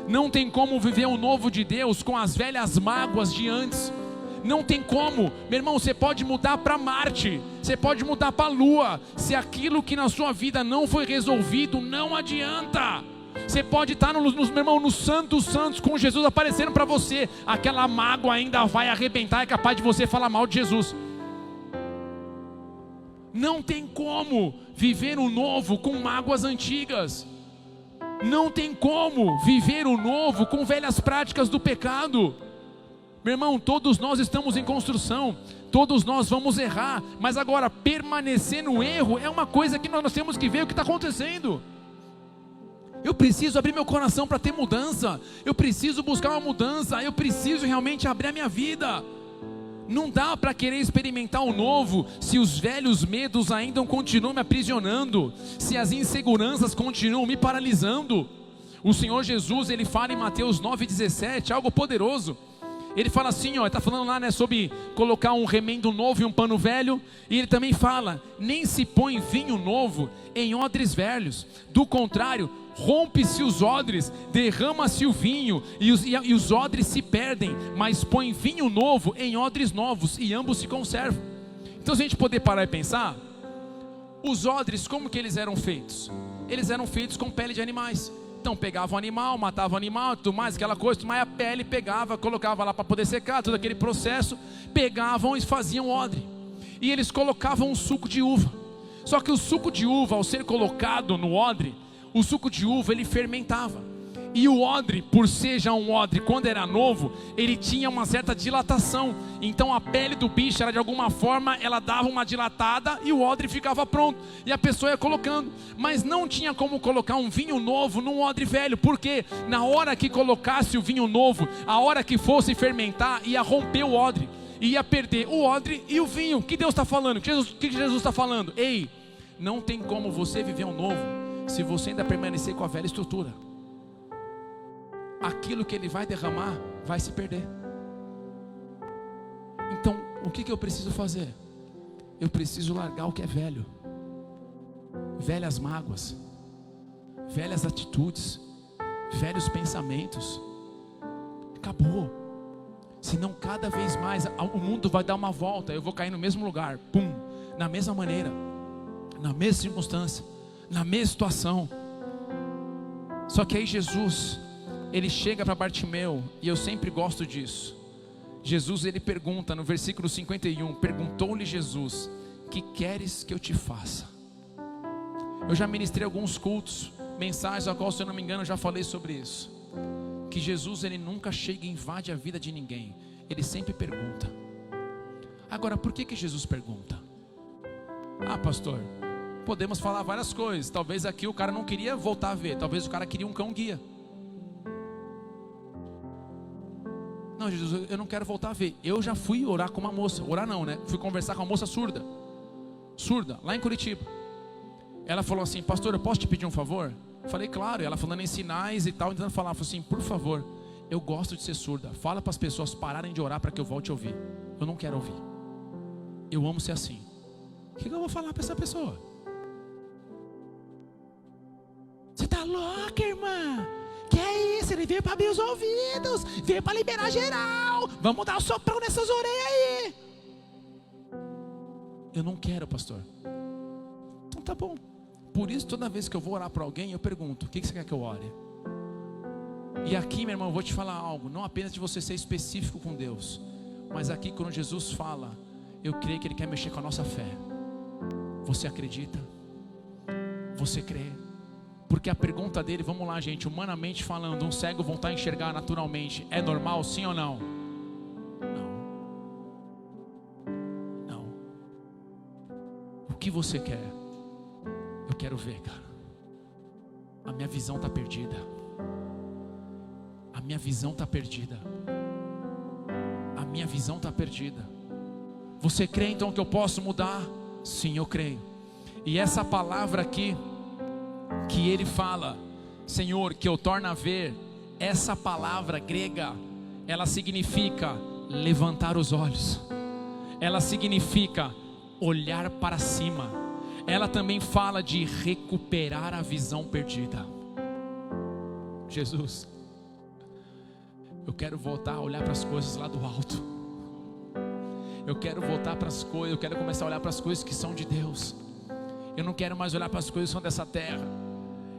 Não tem como viver o novo de Deus com as velhas mágoas de antes. Não tem como, meu irmão, você pode mudar para Marte, você pode mudar para a Lua, se aquilo que na sua vida não foi resolvido, não adianta. Você pode estar meu irmão, no Santo dos Santos, com Jesus aparecendo para você, aquela mágoa ainda vai arrebentar, é capaz de você falar mal de Jesus. Não tem como viver o novo com mágoas antigas. Não tem como viver o novo com velhas práticas do pecado. Meu irmão, todos nós estamos em construção, todos nós vamos errar, mas agora permanecer no erro é uma coisa que nós temos que ver o que está acontecendo. Eu preciso abrir meu coração para ter mudança, eu preciso buscar uma mudança, eu preciso realmente abrir a minha vida. Não dá para querer experimentar o novo se os velhos medos ainda continuam me aprisionando, se as inseguranças continuam me paralisando. O Senhor Jesus, Ele fala em Mateus 9,17, algo poderoso. Ele fala assim, ó, ele está falando lá, né, sobre colocar um remendo novo e um pano velho. E ele também fala, nem se põe vinho novo em odres velhos. Do contrário, rompe-se os odres, derrama-se o vinho e os odres se perdem. Mas põe vinho novo em odres novos e ambos se conservam. Então, se a gente poder parar e pensar, os odres, como que eles eram feitos? Eles eram feitos com pele de animais. Então pegava o animal, matava o animal, tudo mais, aquela coisa, tudo mais, a pele pegava, colocava lá para poder secar, todo aquele processo, pegavam e faziam odre. E eles colocavam um suco de uva. Só que o suco de uva, ao ser colocado no odre, o suco de uva ele fermentava. E o odre, por ser já um odre, quando era novo, ele tinha uma certa dilatação. Então a pele do bicho, ela de alguma forma, ela dava uma dilatada e o odre ficava pronto. E a pessoa ia colocando. Mas não tinha como colocar um vinho novo num odre velho. Porque na hora que colocasse o vinho novo, a hora que fosse fermentar, ia romper o odre. Ia perder o odre e o vinho. O que Deus está falando? O que Jesus está falando? Ei, não tem como você viver um novo se você ainda permanecer com a velha estrutura. Aquilo que ele vai derramar vai se perder. Então, o que eu preciso fazer? Eu preciso largar o que é velho. Velhas mágoas, velhas atitudes, velhos pensamentos. Acabou. Senão cada vez mais o mundo vai dar uma volta. Eu vou cair no mesmo lugar, pum, na mesma maneira, na mesma circunstância, na mesma situação. Só que aí Jesus, ele chega para Bartimeu, e eu sempre gosto disso. Jesus, ele pergunta no versículo 51, perguntou-lhe Jesus, que queres que eu te faça? Eu já ministrei alguns cultos, mensagens a qual, se eu não me engano, eu já falei sobre isso. Que Jesus, ele nunca chega e invade a vida de ninguém, ele sempre pergunta. Agora, por que Jesus pergunta? Ah, pastor, podemos falar várias coisas. Talvez aqui o cara não queria voltar a ver, talvez o cara queria um cão guia. Não, Jesus, eu não quero voltar a ver. Eu já fui orar com uma moça, orar não, né? Fui conversar com uma moça surda, lá em Curitiba. Ela falou assim, pastor, eu posso te pedir um favor? Falei, claro. Ela falando em sinais e tal, tentando falar, falou assim, por favor, eu gosto de ser surda, fala para as pessoas pararem de orar para que eu volte a ouvir. Eu não quero ouvir. Eu amo ser assim. O que eu vou falar para essa pessoa? Você tá louca, irmã? Que é isso? Ele veio para abrir os ouvidos, veio para liberar geral. Vamos dar um soprão nessas orelhas aí. Eu não quero, pastor. Então tá bom. Por isso, toda vez que eu vou orar para alguém, eu pergunto, o que você quer que eu ore? E aqui, meu irmão, eu vou te falar algo. Não apenas de você ser específico com Deus, mas aqui quando Jesus fala, eu creio que Ele quer mexer com a nossa fé. Você acredita? Você crê? Porque a pergunta dele, vamos lá, gente, humanamente falando, um cego voltar a enxergar naturalmente, é normal, sim ou não? Não. O que você quer? Eu quero ver, cara. A minha visão está perdida. A minha visão está perdida. A minha visão está perdida. Você crê então que eu posso mudar? Sim, eu creio. E essa palavra aqui que ele fala, Senhor, que eu torno a ver, essa palavra grega, ela significa levantar os olhos, ela significa olhar para cima, ela também fala de recuperar a visão perdida. Jesus, eu quero voltar a olhar para as coisas lá do alto, eu quero voltar para as coisas, eu quero começar a olhar para as coisas que são de Deus. Eu não quero mais olhar para as coisas que são dessa terra.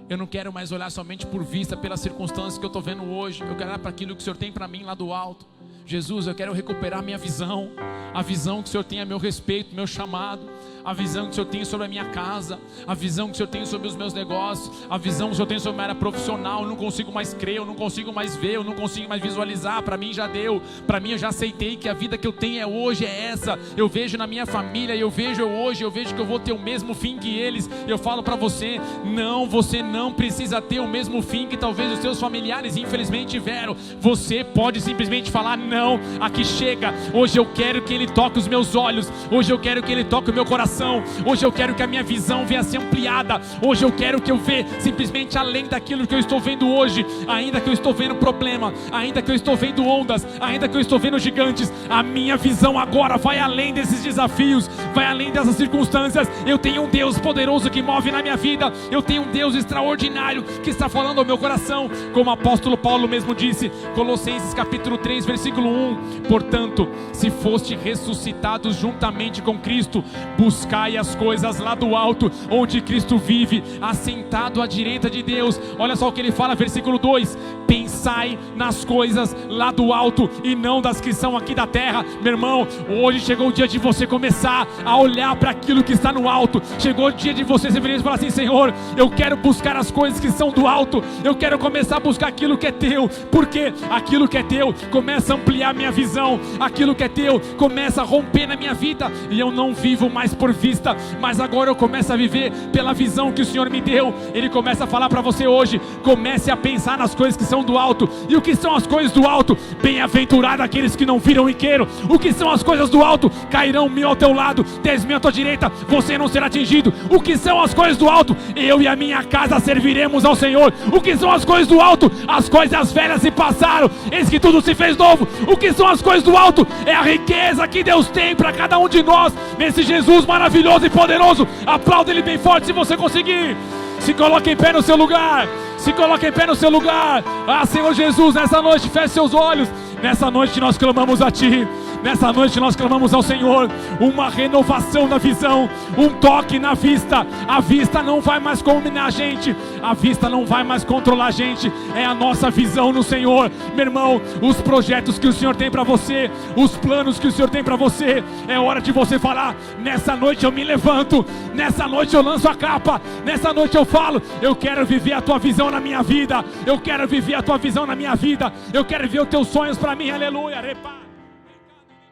Eu não quero mais olhar somente por vista, pelas circunstâncias que eu estou vendo hoje. Eu quero olhar para aquilo que o Senhor tem para mim lá do alto. Jesus, eu quero recuperar minha visão, a visão que o Senhor tem a meu respeito, meu chamado, a visão que o Senhor tem sobre a minha casa, a visão que o Senhor tem sobre os meus negócios, a visão que o Senhor tem sobre a minha área profissional. Eu não consigo mais crer, eu não consigo mais ver, eu não consigo mais visualizar. Para mim já deu, para mim eu já aceitei que a vida que eu tenho é hoje, é essa. Eu vejo na minha família, eu vejo hoje, eu vejo que eu vou ter o mesmo fim que eles. Eu falo para você, não, você não precisa ter o mesmo fim que talvez os seus familiares infelizmente tiveram. Você pode simplesmente falar, não, aqui chega. Hoje eu quero que Ele toque os meus olhos, hoje eu quero que Ele toque o meu coração. coração. Hoje eu quero que a minha visão venha a ser ampliada. Hoje eu quero que eu veja simplesmente além daquilo que eu estou vendo hoje. Ainda que eu estou vendo problema, ainda que eu estou vendo ondas, ainda que eu estou vendo gigantes, a minha visão agora vai além desses desafios, vai além dessas circunstâncias. Eu tenho um Deus poderoso que move na minha vida. Eu tenho um Deus extraordinário que está falando ao meu coração. Como o apóstolo Paulo mesmo disse, Colossenses capítulo 3, versículo 1: portanto, se foste ressuscitados juntamente com Cristo, buscai as coisas lá do alto, onde Cristo vive, assentado à direita de Deus. Olha só o que ele fala, versículo 2: pensai nas coisas lá do alto e não das que são aqui da terra. Meu irmão, hoje chegou o dia de você começar a olhar para aquilo que está no alto. Chegou o dia de você se falar assim: Senhor, eu quero buscar as coisas que são do alto. Eu quero começar a buscar aquilo que é teu, porque aquilo que é teu começa a ampliar minha visão. Aquilo que é teu começa a romper na minha vida, e eu não vivo mais por vista, mas agora eu começo a viver pela visão que o Senhor me deu. Ele começa a falar para você hoje: comece a pensar nas coisas que são do alto. E o que são as coisas do alto? Bem-aventurado aqueles que não viram e queiram. O que são as coisas do alto? Cairão 1000 ao teu lado, 10.000 à tua direita, você não será atingido. O que são as coisas do alto? Eu e a minha casa serviremos ao Senhor. O que são as coisas do alto? As coisas velhas se passaram, eis que tudo se fez novo. O que são as coisas do alto? É a riqueza que Deus tem para cada um de nós, nesse Jesus maravilhoso e poderoso. Aplauda Ele bem forte se você conseguir. Se coloque em pé no seu lugar. Se coloque em pé no seu lugar. Ah, Senhor Jesus, nessa noite feche seus olhos. Nessa noite nós clamamos a Ti. Nessa noite nós clamamos ao Senhor uma renovação na visão, um toque na vista. A vista não vai mais dominar a gente, a vista não vai mais controlar a gente. É a nossa visão no Senhor. Meu irmão, os projetos que o Senhor tem para você, os planos que o Senhor tem para você, é hora de você falar: nessa noite eu me levanto, nessa noite eu lanço a capa, nessa noite eu falo: eu quero viver a Tua visão na minha vida, eu quero viver a Tua visão na minha vida, eu quero ver os Teus sonhos para mim. Aleluia.